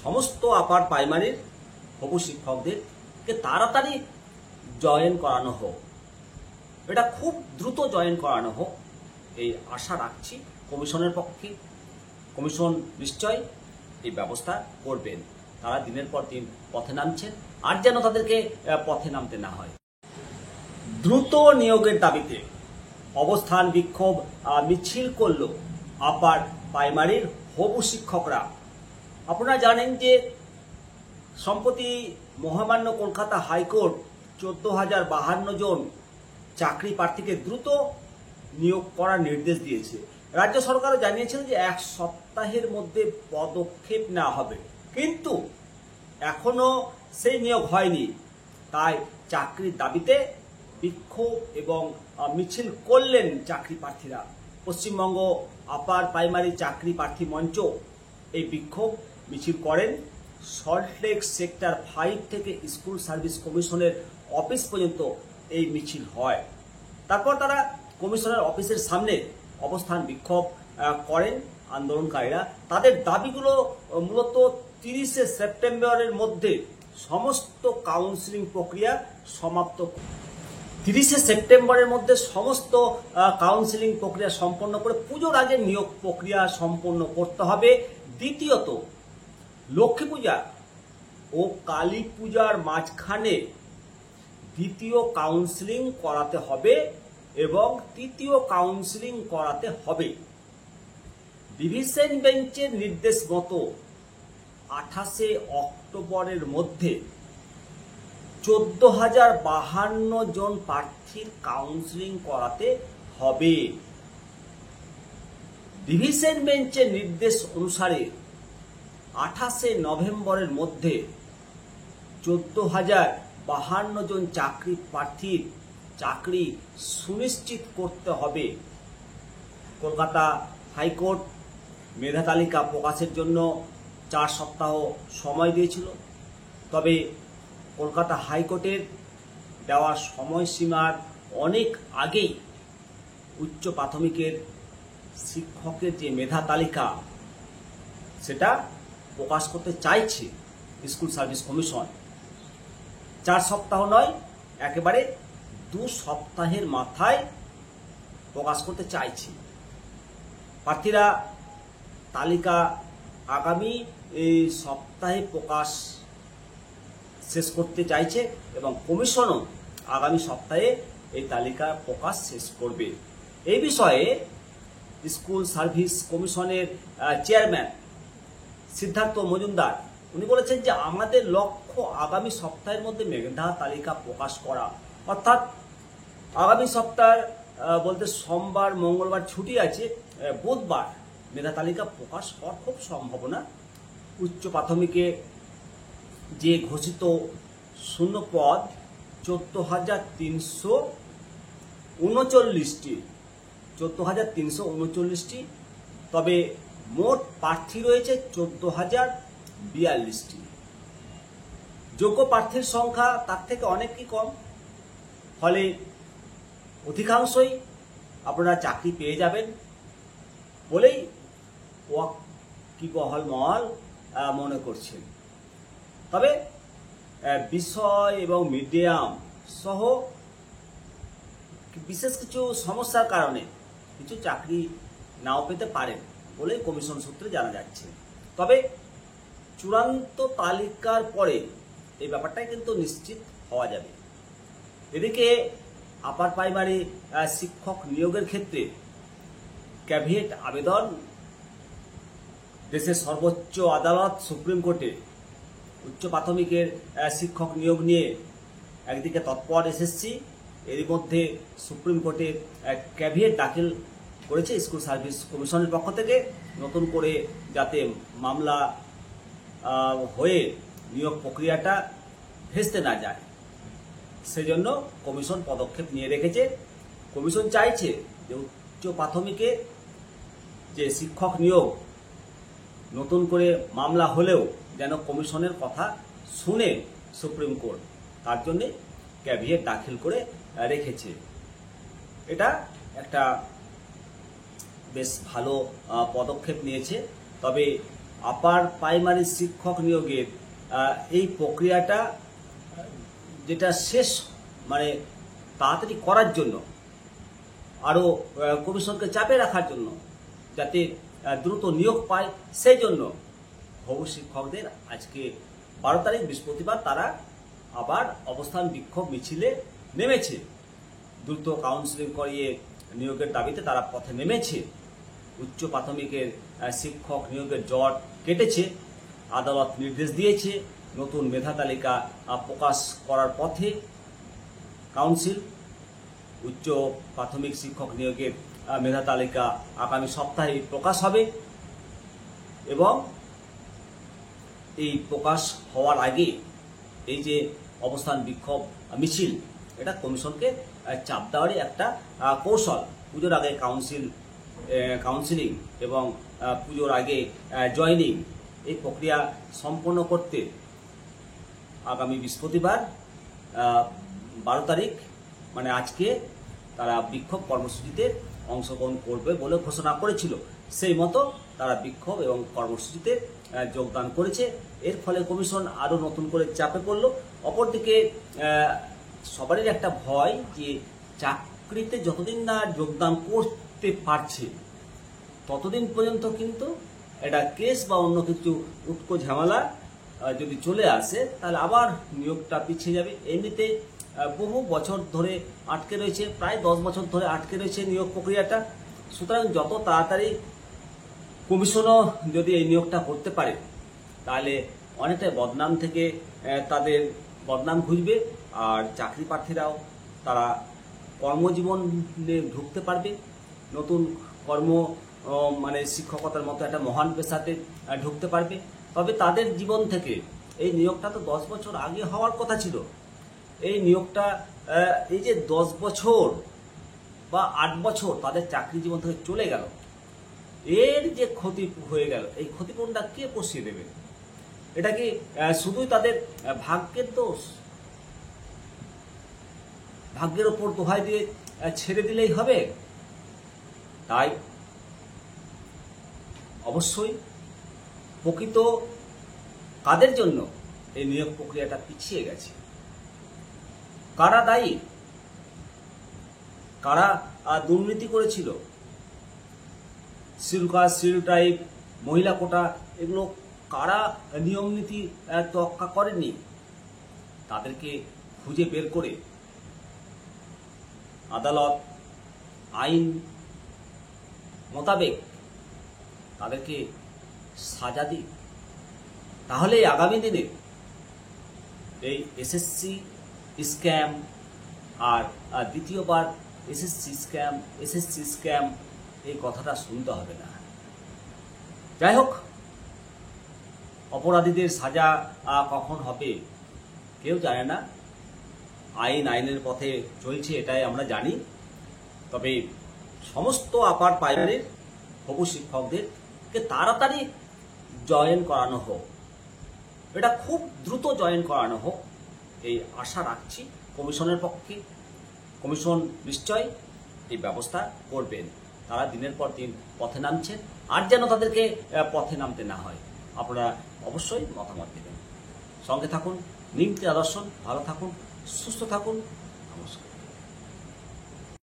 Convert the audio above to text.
সমস্ত আপার প্রাইমারির হবু শিক্ষকদেরকে তাড়াতাড়ি জয়েন করানো হোক, এটা খুব দ্রুত জয়েন করানো হোক এই আশা রাখছি কমিশনের পক্ষে। কমিশন নিশ্চয় এই ব্যবস্থা করবেন। তারা দিনের পর দিন পথে নামছেন, আর যেন তাদেরকে পথে নামতে না হয়। দ্রুত নিয়োগের দাবিতে অবস্থান বিক্ষোভ মিছিল করল আপার প্রাইমারির হবু শিক্ষকরা। আপনারা জানেন যে সম্প্রতি মহামান্য কলকাতা হাইকোর্ট 14,052 জন চাকরি প্রার্থীকে দ্রুত নিয়োগ করার নির্দেশ দিয়েছে। রাজ্য সরকারও জানিয়েছিল যে 1 সপ্তাহের মধ্যে পদক্ষেপ নেওয়া হবে, কিন্তু এখনো সেই নিয়োগ হয়নি। তাই চাকরির দাবিতে বিক্ষোভ এবং মিছিল করলেন চাকরি প্রার্থীরা। পশ্চিমবঙ্গ আপার প্রাইমারি চাকরি প্রার্থী মঞ্চ এই বিক্ষোভ মিছিল করেন। সল্টলেক সেক্টর 5 থেকে স্কুল সার্ভিস কমিশনের অফিস পর্যন্ত এই মিছিল হয়। তারপর তারা কমিশনের অফিসের সামনে অবস্থান বিক্ষোভ করেন আন্দোলনকারীরা। তাদের দাবিগুলো মূলত 30শে সেপ্টেম্বরের মধ্যে সমস্ত কাউন্সিলিং প্রক্রিয়া সমাপ্ত, 30শে সেপ্টেম্বরের মধ্যে সমস্ত কাউন্সিলিং প্রক্রিয়া সম্পন্ন করে পুজোর আগে নিয়োগ প্রক্রিয়া সম্পন্ন করতে হবে। দ্বিতীয়ত, লক্ষ্মী পূজা ও কালী পূজার মাঝখানে দ্বিতীয় কাউন্সিলিং করাতে হবে এবং তৃতীয় কাউন্সিলিং করাতে হবে। ডিভিশন বেঞ্চের নির্দেশ মতো 28শে অক্টোবরের মধ্যে 14,052 জন প্রার্থীর কাউন্সিলিং করাতে হবে। ডিভিশন বেঞ্চের নির্দেশ অনুসারে 28শে নভেম্বরের মধ্যে 14,052 জন চাকরি প্রার্থীর চাকরি সুনিশ্চিত করতে হবে। কলকাতা হাইকোর্ট মেধা তালিকা প্রকাশের জন্য 4 সপ্তাহ সময় দিয়েছিল, তবে কলকাতা হাইকোর্টের দেওয়া সময়সীমার অনেক আগেই উচ্চ প্রাথমিকের শিক্ষকের যে মেধা তালিকা সেটা প্রকাশ করতে চাইছে স্কুল সার্ভিস কমিশন। 4 সপ্তাহ নয়, একেবারে 2 সপ্তাহের মাথায় প্রকাশ করতে চাইছে। প্রার্থীরা তালিকা আগামী এই সপ্তাহে প্রকাশ শেষ করতে চাইছে এবং কমিশনও আগামী সপ্তাহে এই তালিকা প্রকাশ শেষ করবে। এই বিষয়ে স্কুল সার্ভিস কমিশনের চেয়ারম্যান সিদ্ধার্থ মজুমদার উনি বলেছেন যে আমাদের লক্ষ্য আগামী সপ্তাহের মধ্যে মেধা তালিকা প্রকাশ করা, অর্থাৎ আগামী সপ্তাহ বলতে সোমবার মঙ্গলবার ছুটি আছে, বুধবার মেধা তালিকা প্রকাশ হওয়ার খুব সম্ভাবনা। উচ্চ প্রাথমিকে যে ঘোষিত শূন্য পদ 14,339টি, তবে মোট প্রার্থী রয়েছে 14,042টি। যোগ্য প্রার্থীর সংখ্যা তার থেকে অনেকই কম, ফলে অধিকাংশই আপনারা চাকরি পেয়ে যাবেন বলেই ওয়াকিবহাল মহল মনে করছেন। তবে বিষয় এবং মিডিয়াম সহ বিশেষ কিছু সমস্যার কারণে কিছু চাকরি নাও পেতে পারেন বলে কমিশন সূত্রে জানা যাচ্ছে। তবে চূড়ান্ত তালিকার পরে এই ব্যাপারটাই কিন্তু নিশ্চিত হওয়া যাবে। এদিকে আপার প্রাইমারি শিক্ষক নিয়োগের ক্ষেত্রে ক্যাভিয়েট আবেদন দেশের সর্বোচ্চ আদালত সুপ্রিম কোর্টে উচ্চ প্রাথমিকের শিক্ষক নিয়োগ নিয়ে একদিকে তৎপর এসএসসি, এর মধ্যে সুপ্রিম কোর্টে ক্যাভিয়েট দাখিল করেছে স্কুল সার্ভিস কমিশনের পক্ষ থেকে, নতুন করে যাতে মামলা হয়ে নিয়োগ প্রক্রিয়াটা ভেস্তে না যায় সেজন্য কমিশন পদক্ষেপ নিয়ে রেখেছে। কমিশন চাইছে যে উচ্চ প্রাথমিকে যে শিক্ষক নিয়োগ নতুন করে মামলা হলেও যেন কমিশনের কথা শুনে সুপ্রিম কোর্ট, তার জন্য ক্যাভিয়েট দাখিল করে রেখেছে। এটা একটা বেশ ভালো পদক্ষেপ নিয়েছে। তবে আপার প্রাইমারি শিক্ষক নিয়োগের এই প্রক্রিয়াটা যেটা শেষ মানে তাড়াতাড়ি করার জন্য, আরও কমিশনকে চাপে রাখার জন্য, যাতে দ্রুত নিয়োগ পায়, সেই জন্য হবু শিক্ষকদের আজকে 12 তারিখ বৃহস্পতিবার তারা আবার অবস্থান বিক্ষোভ মিছিলে নেমেছে। দ্রুত কাউন্সিলিং করিয়ে নিয়োগের দাবিতে তারা পথে নেমেছে। উচ্চ প্রাথমিকের শিক্ষক নিয়োগের জট কেটেছে। আদালত নির্দেশ দিয়েছে নতুন মেধা তালিকা প্রকাশ করার পথে কাউন্সিল। উচ্চ প্রাথমিক শিক্ষক নিয়োগের মেধা তালিকা আগামী সপ্তাহে প্রকাশ হবে এবং এই প্রকাশ হওয়ার আগে এই যে অবস্থান বিক্ষোভ মিছিল, এটা কমিশনকে চাপ দেওয়ারই একটা কৌশল। পুজোর আগে কাউন্সিলিং এবং পুজোর আগে জয়নিং, এই প্রক্রিয়া সম্পন্ন করতে আগামী বৃহস্পতিবার 12 তারিখ মানে আজকে তারা বিক্ষোভ কর্মসূচিতে অংশগ্রহণ করবে বলে ঘোষণা করেছিল। সেই মতো তারা বিক্ষোভ এবং কর্মসূচিতে যোগদান করেছে। এর ফলে কমিশন আরও নতুন করে চাপে পড়ল। অপরদিকে সবারই একটা ভয় যে চাকরিতে যতদিন না যোগদান করতে পারছে ততদিন পর্যন্ত কিন্তু এটা কেস বা অন্য কিছু উটকো ঝামেলা যদি চলে আসে তাহলে আবার নিয়োগটা পিছিয়ে যাবে। এমনিতে বহু বছর ধরে আটকে রয়েছে, প্রায় 10 বছর ধরে আটকে রয়েছে নিয়োগ প্রক্রিয়াটা। সুতরাং যত তাড়াতাড়ি কমিশনও যদি এই নিয়োগটা করতে পারে তাহলে অনেকটাই বদনাম থেকে তাদের বদনাম ঘুচবে, আর চাকরি প্রার্থীরাও তারা কর্মজীবনে ঢুকতে পারবে, নতুন কর্ম মানে শিক্ষকতার মতো একটা মহান পেশাতে ঢুকতে পারবে। তবে তাদের জীবন থেকে এই নিয়োগটা তো 10 বছর আগে হওয়ার কথা ছিল। এই নিয়োগটা এই যে 10 বছর বা 8 বছর তাদের চাকরি জীবন থেকে চলে গেল, এর যে ক্ষতি হয়ে গেল, এই ক্ষতিপূরণটা কে পুষিয়ে দেবে? এটা কি শুধুই তাদের ভাগ্যের দোষ? ভাগ্যের ওপর দোহাই দিয়ে ছেড়ে দিলেই হবে? তাই অবশ্যই প্রকৃত কাদের জন্য এই নিয়োগ প্রক্রিয়াটা পিছিয়ে গেছে, কারা দায়ী, কারা দুর্নীতি করেছিল, সিলকাস, সিল টাইপ, মহিলা কোটা, এগুলো কারা নিয়ম নীতি তোয়াক্কা করেনি, তাদেরকে খুঁজে বের করে আদালত আইন মোতাবেক তাদেরকে সাজা দিক। তাহলে আগামী দিনে এই এসএসসি স্ক্যাম আর দ্বিতীয়বার এসএসসি স্ক্যাম এই কথাটা শুনতে হবে না। যাই হোক, অপরাধীদের সাজা কখন হবে কেউ জানে না। আইনের পথে চলছে, এটাই আমরা জানি। তবে সমস্ত আপার প্রাইমারির হবু শিক্ষকদেরকে তাড়াতাড়ি জয়েন করানো হোক, এটা খুব দ্রুত জয়েন করানো হোক, এই আশা রাখছি কমিশনের পক্ষে। কমিশন নিশ্চয় এই ব্যবস্থা করবেন। তারা দিনের পর দিন পথে নামছেন, আর যেন তাদেরকে পথে নামতে না হয়। আপনারা অবশ্যই মতামত দেবেন। সঙ্গে থাকুন নিমতি আদর্শন। ভালো থাকুন, সুস্থ থাকুন। নমস্কার।